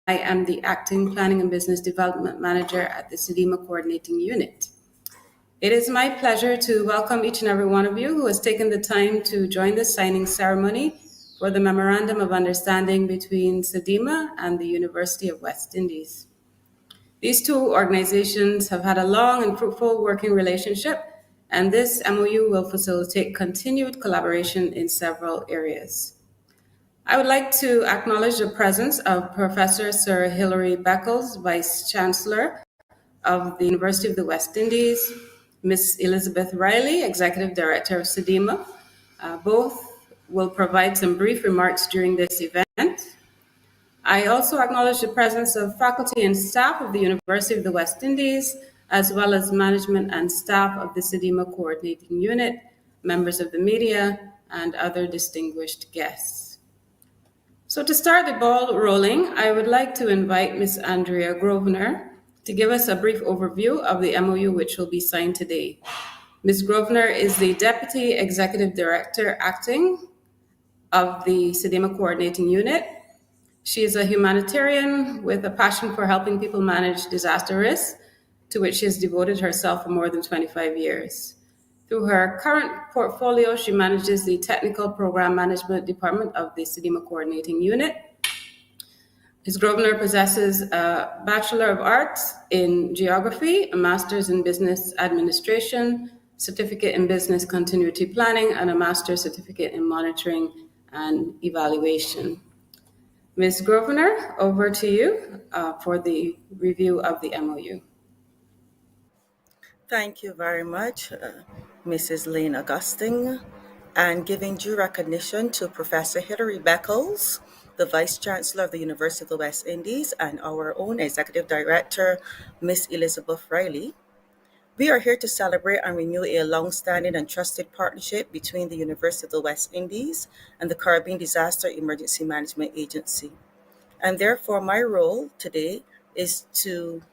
I am the Acting Planning and Business Development Manager at the CEDEMA Coordinating Unit. It is my pleasure to welcome each and every one of you who has taken the time to join the signing ceremony for the Memorandum of Understanding between CEDEMA and the University of West Indies. These two organizations have had a long and fruitful working relationship, and this MOU will facilitate continued collaboration in several areas. I would like to acknowledge the presence of Professor Sir Hilary Beckles, Vice Chancellor of the University of the West Indies, Ms. Elizabeth Riley, Executive Director of CEDEMA. Both will provide some brief remarks during this event. I also acknowledge the presence of faculty and staff of the University of the West Indies, as well as management and staff of the CEDEMA Coordinating Unit, members of the media, and other distinguished guests. So to start the ball rolling, I would like to invite Ms. Andrea Grosvenor to give us a brief overview of the MOU which will be signed today. Ms. Grosvenor is the Deputy Executive Director Acting of the CEDEMA Coordinating Unit. She is a humanitarian with a passion for helping people manage disaster risks, to which she has devoted herself for more than 25 years. Through her current portfolio, she manages the Technical Program Management Department of the CEDEMA Coordinating Unit. Ms. Grosvenor possesses a Bachelor of Arts in Geography, a Master's in Business Administration, Certificate in Business Continuity Planning, and a Master's Certificate in Monitoring and Evaluation. Ms. Grosvenor, over to you for the review of the MOU. Thank you very much, Mrs. Lane Augustin, and giving due recognition to Professor Hilary Beckles, the Vice Chancellor of the University of the West Indies, and our own Executive Director, Ms. Elizabeth Riley. We are here to celebrate and renew a long-standing and trusted partnership between the University of the West Indies and the Caribbean Disaster Emergency Management Agency. And therefore, my role today is to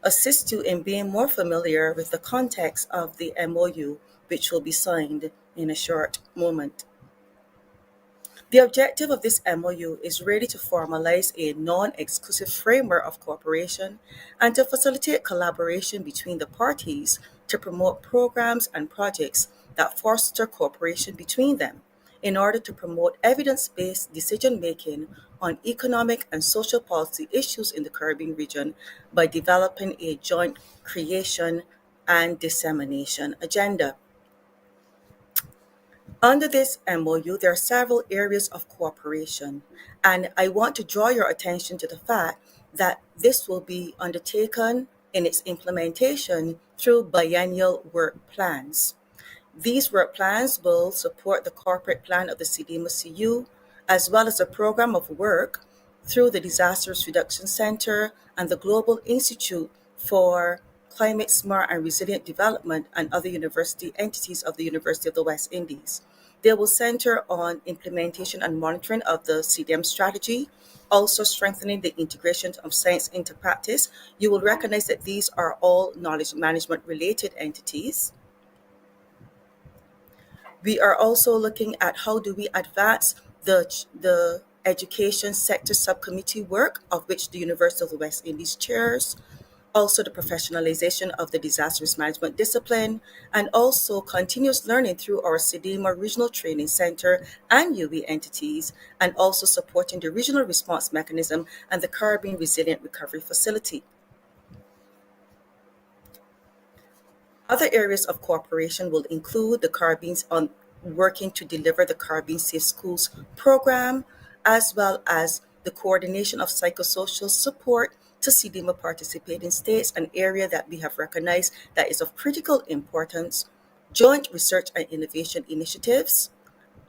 assist you in being more familiar with the context of the MOU, which will be signed in a short moment. The objective of this MOU is really to formalize a non-exclusive framework of cooperation and to facilitate collaboration between the parties to promote programs and projects that foster cooperation between them in order to promote evidence-based decision-making on economic and social policy issues in the Caribbean region by developing a joint creation and dissemination agenda. Under this MOU, there are several areas of cooperation, and I want to draw your attention to the fact that this will be undertaken in its implementation through biennial work plans. These work plans will support the corporate plan of the CEDEMA CU, as well as a program of work through the Disasters Reduction Center and the Global Institute for Climate Smart and Resilient Development and other university entities of the University of the West Indies. They will center on implementation and monitoring of the CDM strategy, also strengthening the integration of science into practice. You will recognize that these are all knowledge management related entities. We are also looking at how do we advance the education sector subcommittee work, of which the University of the West Indies chairs, also the professionalization of the disaster risk management discipline, and also continuous learning through our CEDEMA Regional Training Center and UWI entities, and also supporting the Regional Response Mechanism and the Caribbean Resilient Recovery Facility. Other areas of cooperation will include the Caribbean's on working to deliver the Caribbean Safe Schools program, as well as the coordination of psychosocial support to CEDEMA participating states, an area that we have recognized that is of critical importance, joint research and innovation initiatives,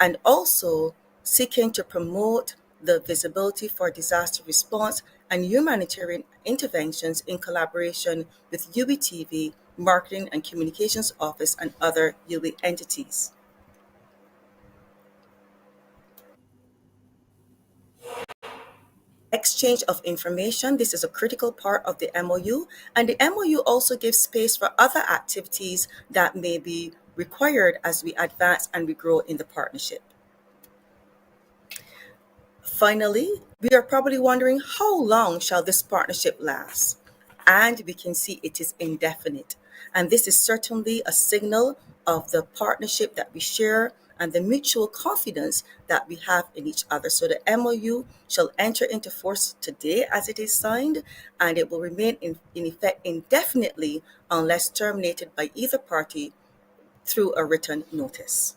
and also seeking to promote the visibility for disaster response and humanitarian interventions in collaboration with UWI TV, Marketing and Communications Office, and other UWI entities. Exchange of information. This is a critical part of the MOU, and the MOU also gives space for other activities that may be required as we advance and we grow in the partnership. Finally, We are probably wondering, how long shall this partnership last? And we can see it is indefinite. And this is certainly a signal of the partnership that we share and the mutual confidence that we have in each other. So the MOU shall enter into force today as it is signed, and it will remain in effect indefinitely unless terminated by either party through a written notice.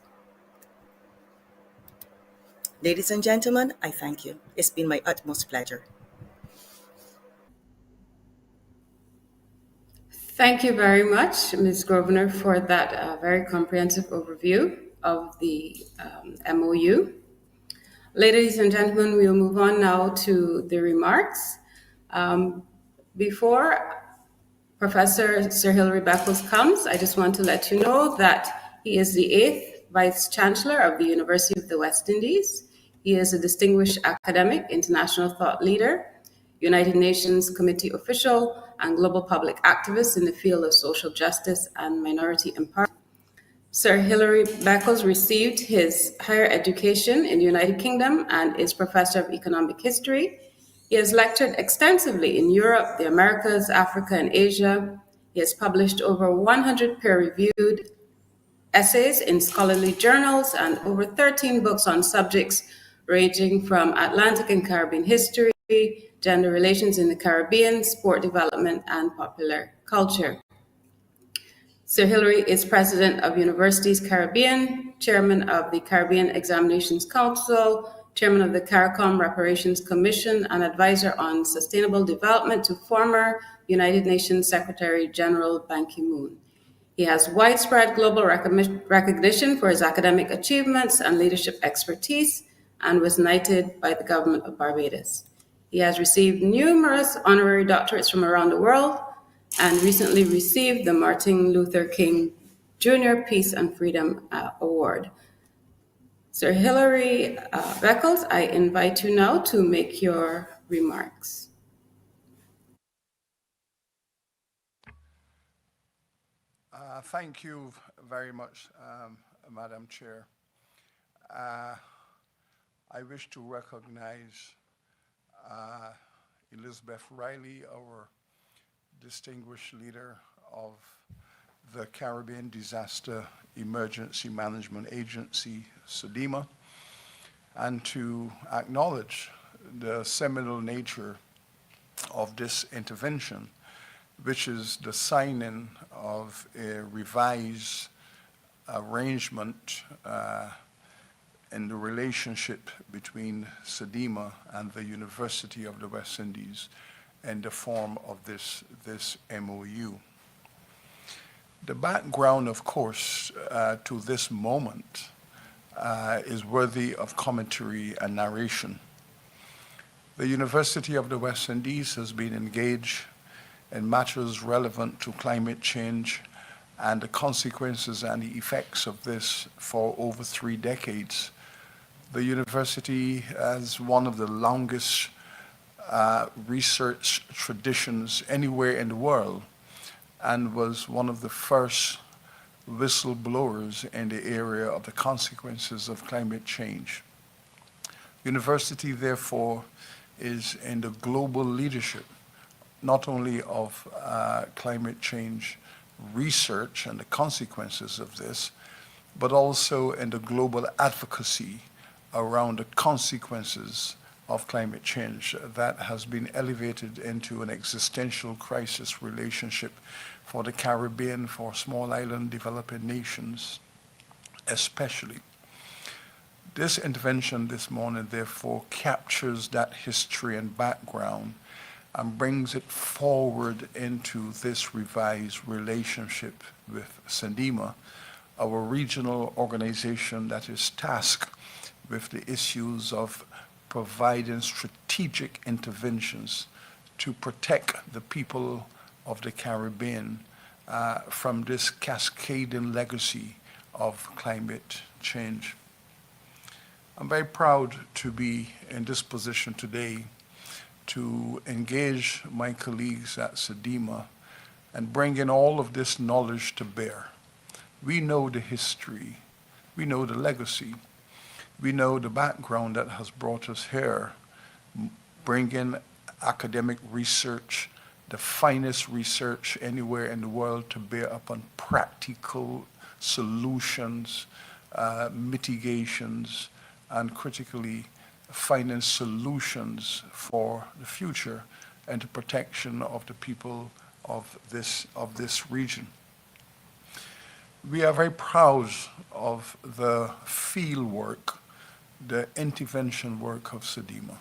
Ladies and gentlemen, I thank you. It's been my utmost pleasure. Thank you very much, Ms. Grosvenor, for that very comprehensive overview of the MOU. Ladies and gentlemen, we'll move on now to the remarks. Um, Before Professor Sir Hilary Beckles comes, I just want to let you know that he is the 8th Vice Chancellor of the University of the West Indies. He is a distinguished academic, international thought leader, United Nations Committee official, and global public activist in the field of social justice and minority empowerment. Sir Hilary Beckles received his higher education in the United Kingdom and is Professor of Economic History. He has lectured extensively in Europe, the Americas, Africa, and Asia. He has published over 100 peer-reviewed essays in scholarly journals and over 13 books on subjects ranging from Atlantic and Caribbean history, gender relations in the Caribbean, sport development, and popular culture. Sir Hilary is president of Universities Caribbean, chairman of the Caribbean Examinations Council, chairman of the CARICOM Reparations Commission, and advisor on sustainable development to former United Nations Secretary General Ban Ki-moon. He has widespread global recognition for his academic achievements and leadership expertise and was knighted by the government of Barbados. He has received numerous honorary doctorates from around the world and recently received the Martin Luther King Jr. Peace and Freedom Award. Sir Hilary Beckles, I invite you now to make your remarks. Thank you very much, Madam Chair. I wish to recognize Elizabeth Riley, our distinguished leader of the Caribbean Disaster Emergency Management Agency, CEDEMA, and to acknowledge the seminal nature of this intervention, which is the signing of a revised arrangement in the relationship between CEDEMA and the University of the West Indies in the form of this MOU. The background, of course, to this moment is worthy of commentary and narration. The University of the West Indies has been engaged in matters relevant to climate change and the consequences and the effects of this for over 3 decades. The university has one of the longest research traditions anywhere in the world and was one of the first whistleblowers in the area of the consequences of climate change. University, therefore, is in the global leadership, not only of climate change research and the consequences of this, but also in the global advocacy around the consequences of climate change that has been elevated into an existential crisis relationship for the Caribbean, for small island developing nations especially. This intervention this morning, therefore, captures that history and background and brings it forward into this revised relationship with CEDEMA, our regional organization that is tasked with the issues of providing strategic interventions to protect the people of the Caribbean from this cascading legacy of climate change. I'm very proud to be in this position today to engage my colleagues at CEDEMA and bring in all of this knowledge to bear. We know the history, we know the legacy, we know the background that has brought us here bringing academic research, the finest research anywhere in the world, to bear upon practical solutions, mitigations, and critically finding solutions for the future and the protection of the people of this region. We are very proud of the field work, the intervention work of CEDEMA.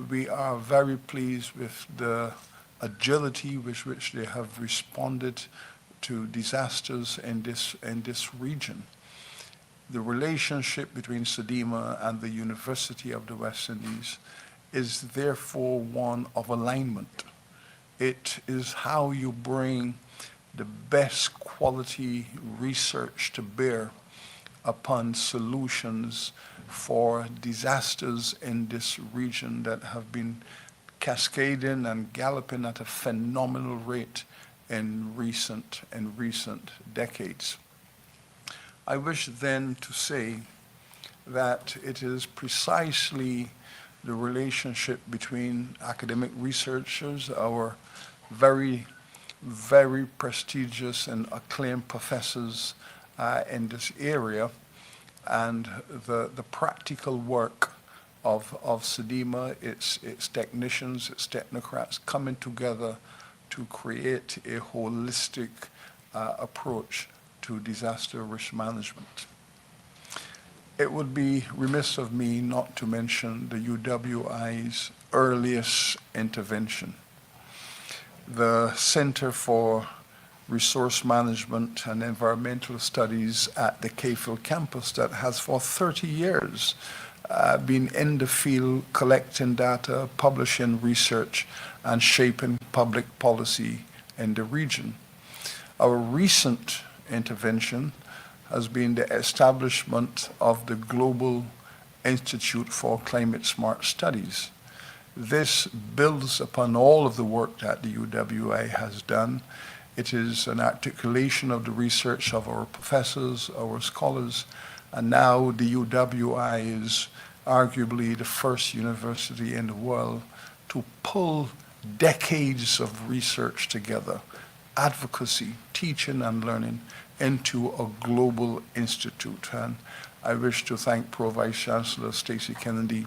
We are very pleased with the agility with which they have responded to disasters in this region. The relationship between CEDEMA and the University of the West Indies is therefore one of alignment. It is how you bring the best quality research to bear upon solutions for disasters in this region that have been cascading and galloping at a phenomenal rate in recent decades. I wish then to say that it is precisely the relationship between academic researchers, our very, very prestigious and acclaimed professors in this area, and the practical work of CEDEMA, its technicians, its technocrats coming together to create a holistic approach to disaster risk management. It would be remiss of me not to mention the UWI's earliest intervention. The Center for Resource Management and Environmental Studies at the Cayfield campus that has for 30 years been in the field collecting data, publishing research, and shaping public policy in the region. Our recent intervention has been the establishment of the Global Institute for Climate Smart Studies. This builds upon all of the work that the UWI has done. It is an articulation of the research of our professors, our scholars, and now the UWI is arguably the first university in the world to pull decades of research together, advocacy, teaching and learning, into a global institute. And I wish to thank Pro Vice Chancellor Stacey Kennedy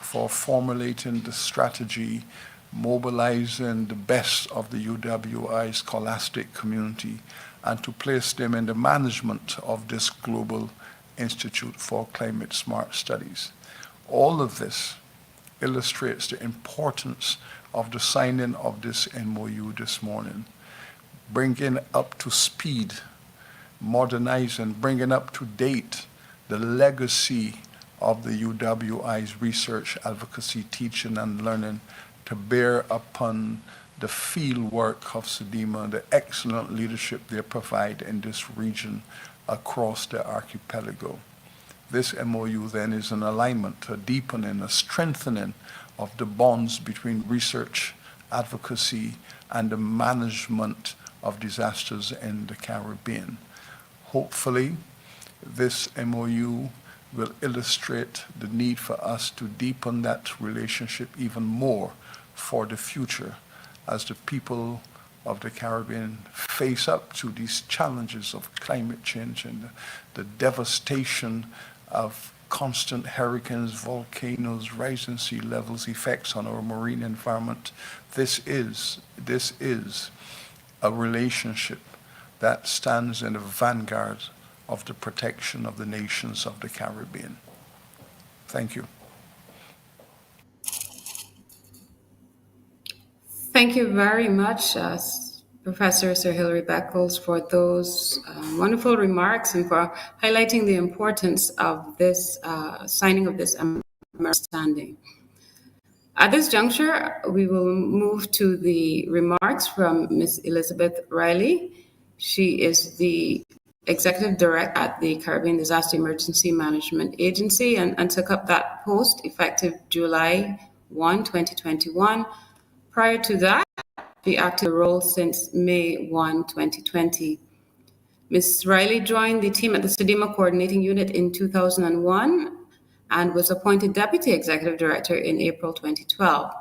for formulating the strategy, mobilizing the best of the UWI scholastic community, and to place them in the management of this Global Institute for Climate Smart Studies. All of this illustrates the importance of the signing of this MOU this morning, bringing up to speed, modernizing, bringing up to date the legacy of the UWI's research, advocacy, teaching, and learning to bear upon the field work of CEDEMA, the excellent leadership they provide in this region across the archipelago. This MOU then is an alignment, a deepening, a strengthening of the bonds between research, advocacy, and the management of disasters in the Caribbean. Hopefully, this MOU will illustrate the need for us to deepen that relationship even more for the future as the people of the Caribbean face up to these challenges of climate change and the devastation of constant hurricanes, volcanoes, rising sea levels, effects on our marine environment. This is a relationship that stands in the vanguard of the protection of the nations of the Caribbean. Thank you. Thank you very much, Professor Sir Hilary Beckles, for those wonderful remarks and for highlighting the importance of this signing of this understanding. At this juncture, we will move to the remarks from Ms. Elizabeth Riley. She is the Executive Director at the Caribbean Disaster Emergency Management Agency and took up that post effective July 1, 2021. Prior to that, she acted the role since May 1, 2020. Ms. Riley joined the team at the CEDEMA Coordinating Unit in 2001 and was appointed Deputy Executive Director in April 2012.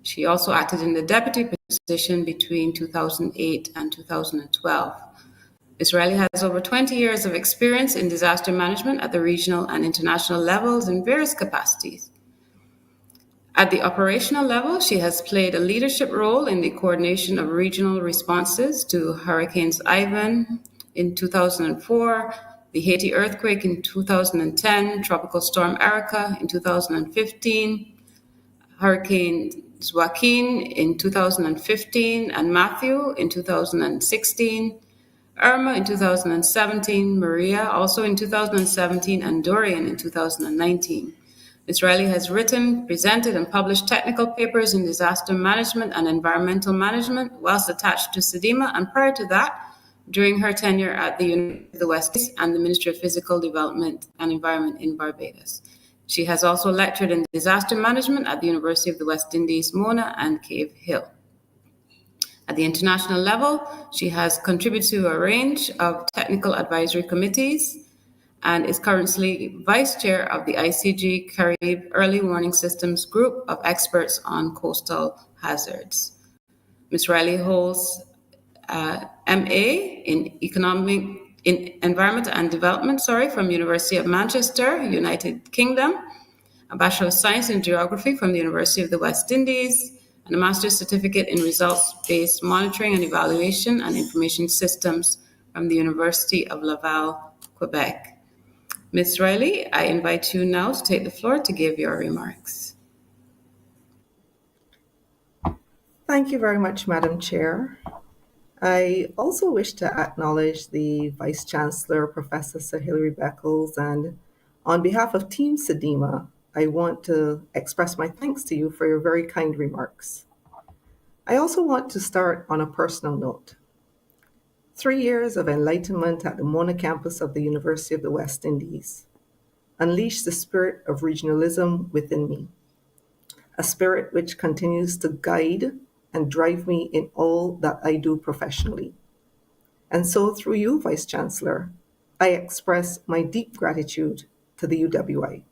She also acted in the deputy position between 2008 and 2012. Ms. Riley has over 20 years of experience in disaster management at the regional and international levels in various capacities. At the operational level, she has played a leadership role in the coordination of regional responses to Hurricanes Ivan in 2004, the Haiti earthquake in 2010, Tropical Storm Erica in 2015, Hurricane Joaquin in 2015, and Matthew in 2016, Irma in 2017, Maria also in 2017, and Dorian in 2019. Ms. Riley has written, presented, and published technical papers in disaster management and environmental management whilst attached to CEDEMA, and prior to that, during her tenure at the University of the West Indies and the Ministry of Physical Development and Environment in Barbados. She has also lectured in disaster management at the University of the West Indies, Mona, and Cave Hill. At the international level, she has contributed to a range of technical advisory committees and is currently vice chair of the ICG Carib Early Warning Systems Group of experts on coastal hazards. Ms. Riley holds MA in Environment and Development, from University of Manchester, United Kingdom, a Bachelor of Science in Geography from the University of the West Indies, and a Master's Certificate in Results-Based Monitoring and Evaluation and Information Systems from the University of Laval, Quebec. Ms. Riley, I invite you now to take the floor to give your remarks. Thank you very much, Madam Chair. I also wish to acknowledge the Vice Chancellor, Professor Sir Hilary Beckles, and on behalf of Team CEDEMA, I want to express my thanks to you for your very kind remarks. I also want to start on a personal note. 3 years of enlightenment at the Mona campus of the University of the West Indies unleashed the spirit of regionalism within me, a spirit which continues to guide and drive me in all that I do professionally. And so through you, Vice Chancellor, I express my deep gratitude to the UWI.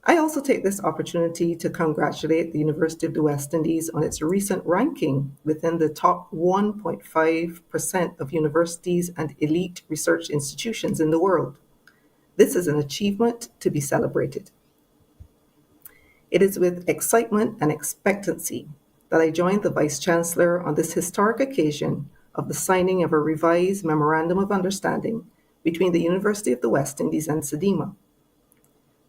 I also take this opportunity to congratulate the University of the West Indies on its recent ranking within the top 1.5% of universities and elite research institutions in the world. This is an achievement to be celebrated. It is with excitement and expectancy that I joined the Vice Chancellor on this historic occasion of the signing of a revised Memorandum of Understanding between the University of the West Indies and CEDEMA.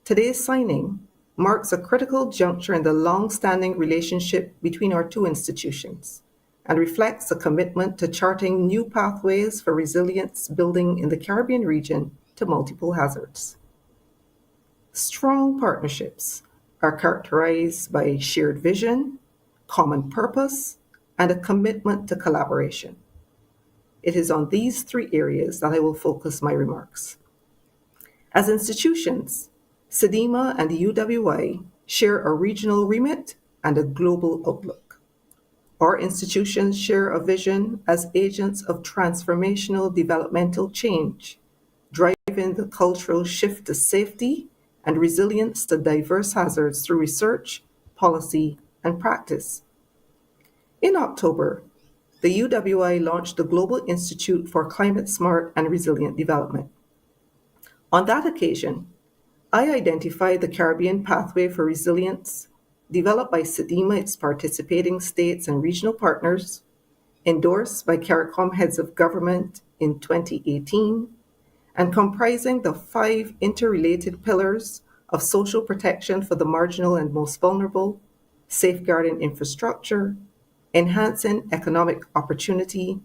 Today's signing marks a critical juncture in the long-standing relationship between our two institutions and reflects a commitment to charting new pathways for resilience building in the Caribbean region to multiple hazards. Strong partnerships are characterized by shared vision, common purpose, and a commitment to collaboration. It is on these 3 areas that I will focus my remarks. As institutions, CEDEMA and the UWI share a regional remit and a global outlook. Our institutions share a vision as agents of transformational developmental change, driving the cultural shift to safety and resilience to diverse hazards through research, policy, and practice. In October, the UWI launched the Global Institute for Climate Smart and Resilient Development. On that occasion, I identified the Caribbean Pathway for Resilience, developed by CEDEMA, its participating states and regional partners, endorsed by CARICOM heads of government in 2018, and comprising the 5 interrelated pillars of social protection for the marginal and most vulnerable, safeguarding infrastructure, enhancing economic opportunity,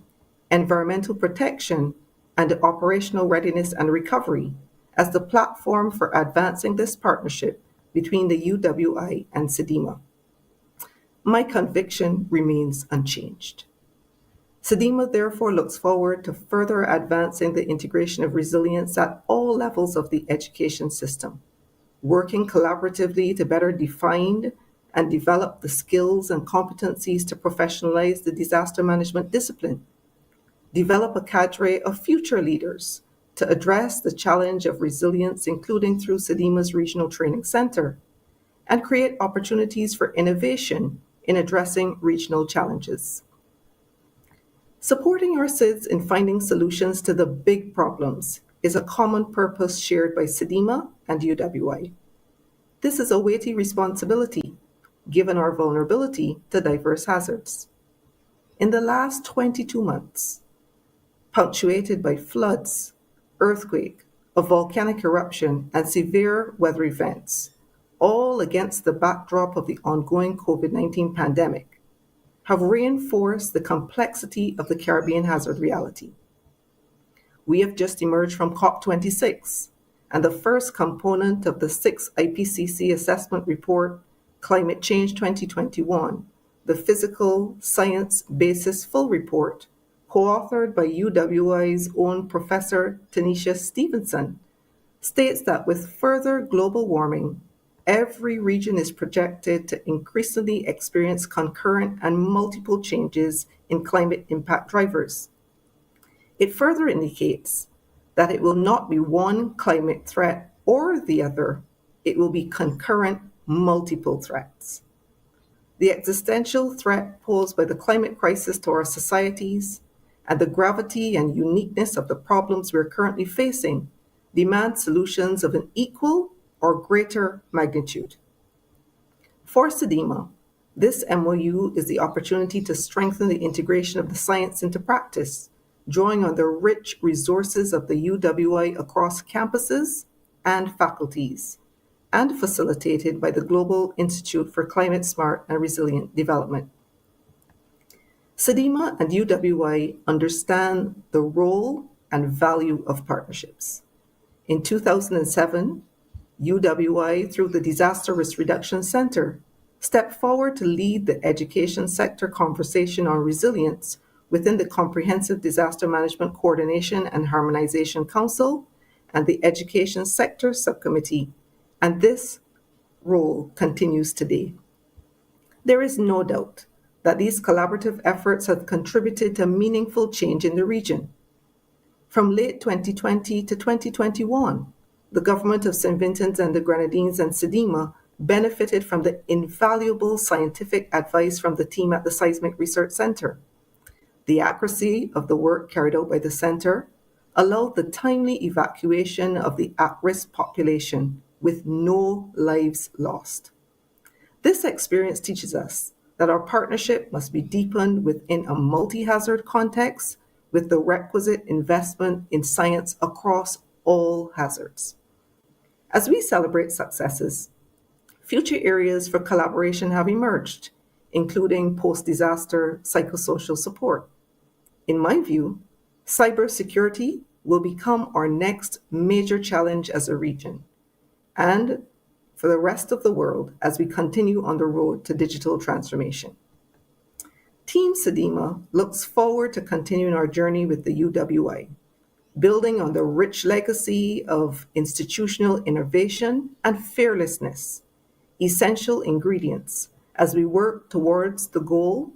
environmental protection, and operational readiness and recovery as the platform for advancing this partnership between the UWI and CEDEMA. My conviction remains unchanged. CEDEMA therefore looks forward to further advancing the integration of resilience at all levels of the education system, working collaboratively to better define and develop the skills and competencies to professionalize the disaster management discipline, develop a cadre of future leaders to address the challenge of resilience, including through CEDEMA's Regional Training Center, and create opportunities for innovation in addressing regional challenges. Supporting our SIDS in finding solutions to the big problems is a common purpose shared by CEDEMA and UWI. This is a weighty responsibility, given our vulnerability to diverse hazards. In the last 22 months, punctuated by floods, earthquake, a volcanic eruption, and severe weather events, all against the backdrop of the ongoing COVID-19 pandemic, have reinforced the complexity of the Caribbean hazard reality. We have just emerged from COP26, and the first component of the 6th IPCC assessment report, Climate Change 2021, the Physical Science Basis Full Report, co-authored by UWI's own Professor Tanisha Stevenson, states that with further global warming, every region is projected to increasingly experience concurrent and multiple changes in climate impact drivers. It further indicates that it will not be one climate threat or the other, it will be concurrent multiple threats. The existential threat posed by the climate crisis to our societies and the gravity and uniqueness of the problems we're currently facing demand solutions of an equal or greater magnitude. For CEDEMA, this MOU is the opportunity to strengthen the integration of the science into practice, drawing on the rich resources of the UWI across campuses and faculties, and facilitated by the Global Institute for Climate Smart and Resilient Development. CEDEMA and UWI understand the role and value of partnerships. In 2007, UWI, through the Disaster Risk Reduction Center, stepped forward to lead the education sector conversation on resilience within the Comprehensive Disaster Management Coordination and Harmonization Council and the Education Sector Subcommittee, and this role continues today. There is no doubt that these collaborative efforts have contributed to meaningful change in the region. From late 2020 to 2021, the government of St. Vincent and the Grenadines and CEDEMA benefited from the invaluable scientific advice from the team at the Seismic Research Center. The accuracy of the work carried out by the center allowed the timely evacuation of the at-risk population with no lives lost. This experience teaches us that our partnership must be deepened within a multi-hazard context with the requisite investment in science across all hazards. As we celebrate successes, future areas for collaboration have emerged, including post-disaster psychosocial support. In my view, cybersecurity will become our next major challenge as a region, and for the rest of the world as we continue on the road to digital transformation. Team CEDEMA looks forward to continuing our journey with the UWI, building on the rich legacy of institutional innovation and fearlessness, essential ingredients as we work towards the goal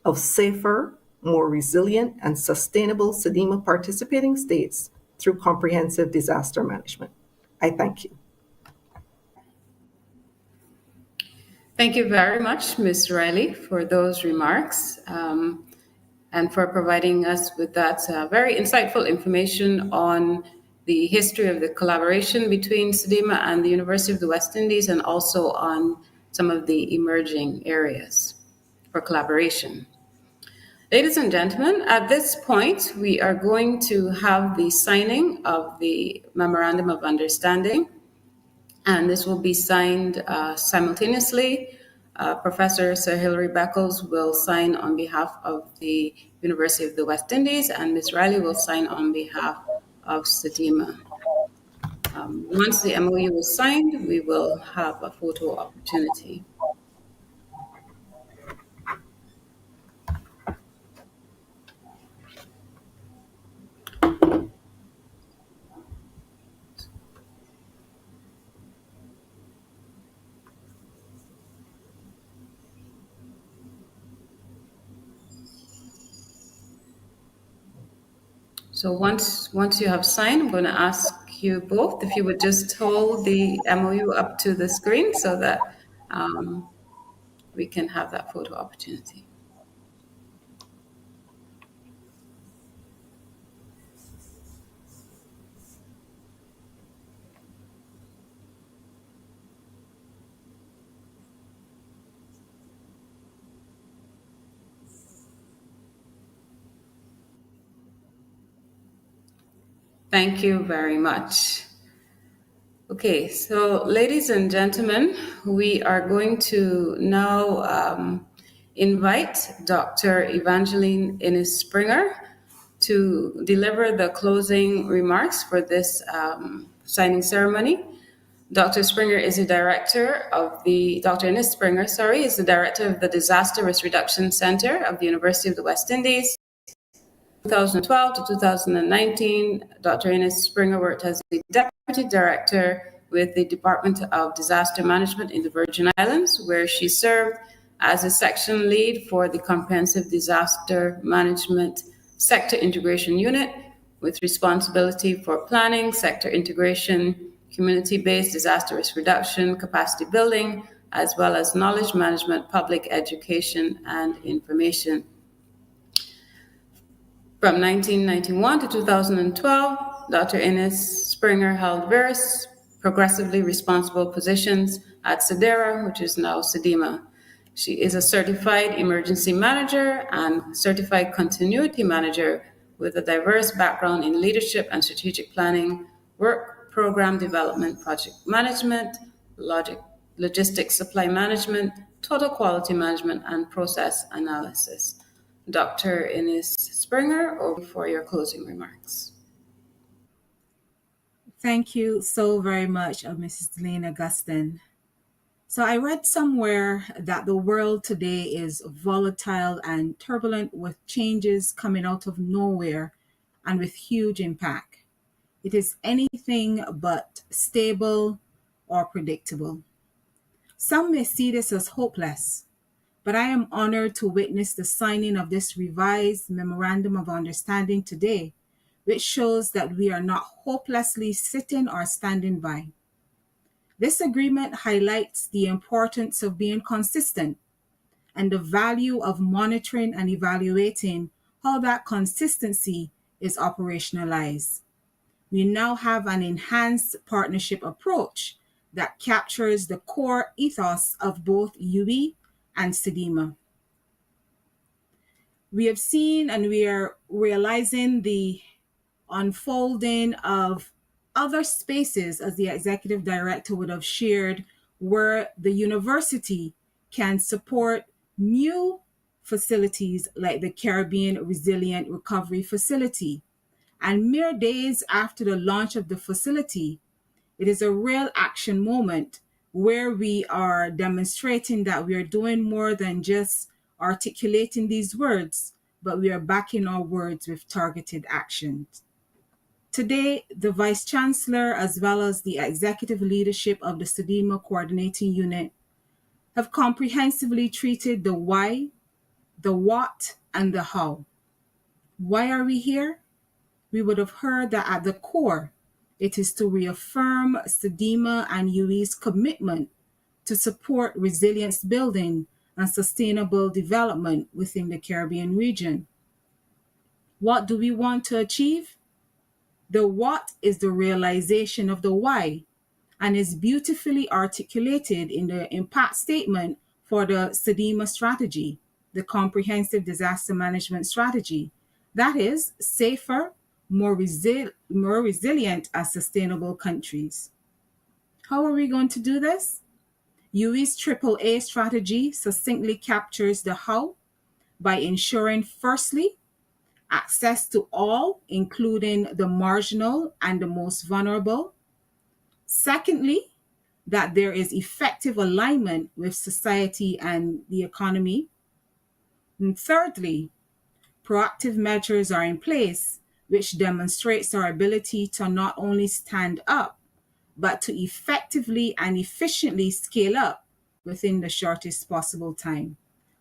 of safer, more resilient, and sustainable CEDEMA participating states through comprehensive disaster management. I thank you. Thank you very much, Ms. Riley, for those remarks and for providing us with that very insightful information on the history of the collaboration between CEDEMA and the University of the West Indies, and also on some of the emerging areas for collaboration. Ladies and gentlemen, at this point, we are going to have the signing of the Memorandum of Understanding, and this will be signed simultaneously. Professor Sir Hilary Beckles will sign on behalf of the University of the West Indies, and Ms. Riley will sign on behalf of CEDEMA. Once the MOU is signed, we will have a photo opportunity. So once you have signed, I'm going to ask you both if you would just hold the MOU up to the screen so that we can have that photo opportunity. Thank you very much. Okay, so ladies and gentlemen, we are going to now invite Dr. Evangeline Innes Springer to deliver the closing remarks for this signing ceremony. Dr. Springer is the director of the, Dr. Innes Springer, sorry, is the director of the Disaster Risk Reduction Center of the University of the West Indies. 2012 to 2019, Dr. Innes Springer worked as the Deputy Director with the Department of Disaster Management in the Virgin Islands, where she served as a section lead for the Comprehensive Disaster Management Sector Integration Unit, with responsibility for planning, sector integration, community-based disaster risk reduction, capacity building, as well as knowledge management, public education, and information. From 1991 to 2012, Dr. Innes Springer held various progressively responsible positions at CEDERA, which is now CEDEMA. She is a certified emergency manager and certified continuity manager with a diverse background in leadership and strategic planning, work program development, project management, logistics supply management, total quality management, and process analysis. Dr. Innes Springer, over for your closing remarks. Thank you so very much, Mrs. Lena Gustin. So I read somewhere that the world today is volatile and turbulent, with changes coming out of nowhere and with huge impact. It is anything but stable or predictable. Some may see this as hopeless, but I am honored to witness the signing of this revised Memorandum of Understanding today, which shows that we are not hopelessly sitting or standing by. This agreement highlights the importance of being consistent and the value of monitoring and evaluating how that consistency is operationalized. We now have an enhanced partnership approach that captures the core ethos of both UWI and CEDEMA. We have seen and we are realizing the unfolding of other spaces, as the executive director would have shared, where the university can support new facilities like the Caribbean Resilient Recovery Facility. And mere days after the launch of the facility, it is a real action moment where we are demonstrating that we are doing more than just articulating these words, but we are backing our words with targeted actions. Today, the Vice Chancellor, as well as the executive leadership of the CEDEMA Coordinating Unit, have comprehensively treated the why, the what, and the how. Why are we here? We would have heard that at the core, it is to reaffirm CEDEMA and UWI's commitment to support resilience building and sustainable development within the Caribbean region. What do we want to achieve? The what is the realization of the why and is beautifully articulated in the impact statement for the CEDEMA strategy, the Comprehensive Disaster Management Strategy. That is safer, more resilient as sustainable countries. How are we going to do this? UWI's AAA strategy succinctly captures the how by ensuring, firstly, access to all, including the marginal and the most vulnerable. Secondly, that there is effective alignment with society and the economy. And thirdly, proactive measures are in place which demonstrates our ability to not only stand up, but to effectively and efficiently scale up within the shortest possible time.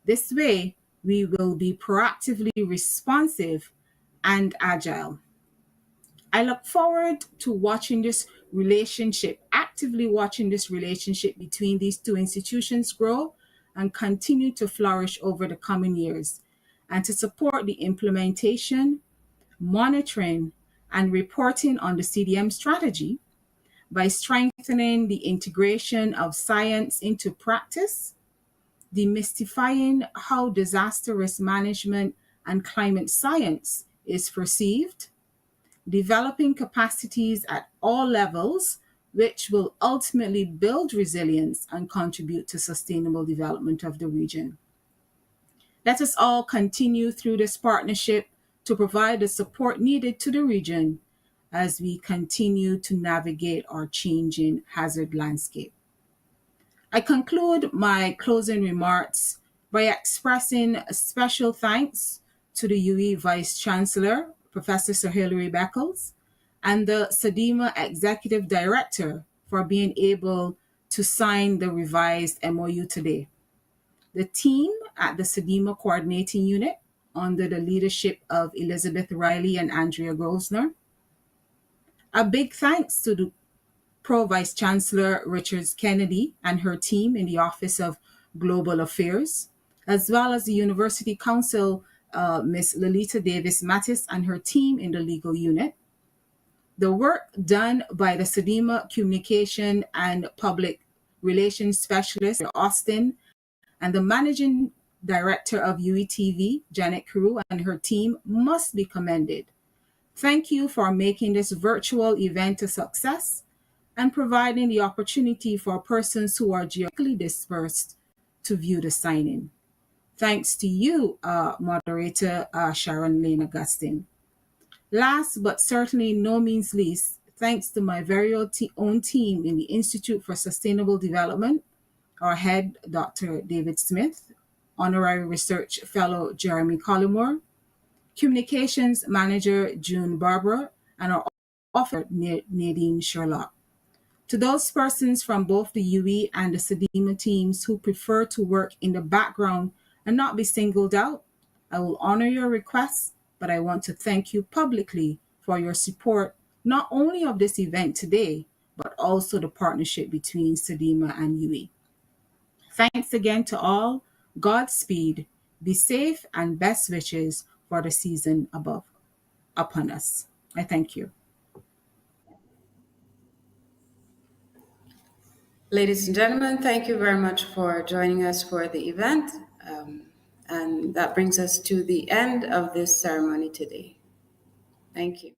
This way, we will be proactively responsive and agile. I look forward to actively watching this relationship between these two institutions grow and continue to flourish over the coming years, and to support the implementation, monitoring, and reporting on the CDM strategy by strengthening the integration of science into practice, demystifying how disaster risk management and climate science is perceived, developing capacities at all levels, which will ultimately build resilience and contribute to sustainable development of the region. Let us all continue through this partnership to provide the support needed to the region as we continue to navigate our changing hazard landscape. I conclude my closing remarks by expressing a special thanks to the UE Vice Chancellor, Professor Sir Hilary Beckles, and the CEDEMA Executive Director for being able to sign the revised MOU today. The team at the CEDEMA Coordinating Unit, under the leadership of Elizabeth Riley and Andrea Grosner. A big thanks to the Pro Vice Chancellor Richards Kennedy and her team in the Office of Global Affairs, as well as the University Council, Ms. Lolita Davis Mattis and her team in the legal unit. The work done by the CEDEMA Communication and Public Relations Specialist, Austin, and the Managing Director of UETV, Janet Carew, and her team must be commended. Thank you for making this virtual event a success and providing the opportunity for persons who are geographically dispersed to view the signing. Thanks to you, Moderator Sharon Lane Augustine. Last but certainly no means least, thanks to my very own team in the Institute for Sustainable Development, our head, Dr. David Smith, Honorary Research Fellow Jeremy Collymore, Communications Manager June Barbara, and our officer Nadine Sherlock. To those persons from both the UE and the CEDEMA teams who prefer to work in the background and not be singled out, I will honor your requests, but I want to thank you publicly for your support, not only of this event today, but also the partnership between CEDEMA and UE. Thanks again to all. Godspeed. Be safe, and best wishes for the season upon us. I thank you. Ladies and gentlemen, thank you very much for joining us for the event. And that brings us to the end of this ceremony today. Thank you.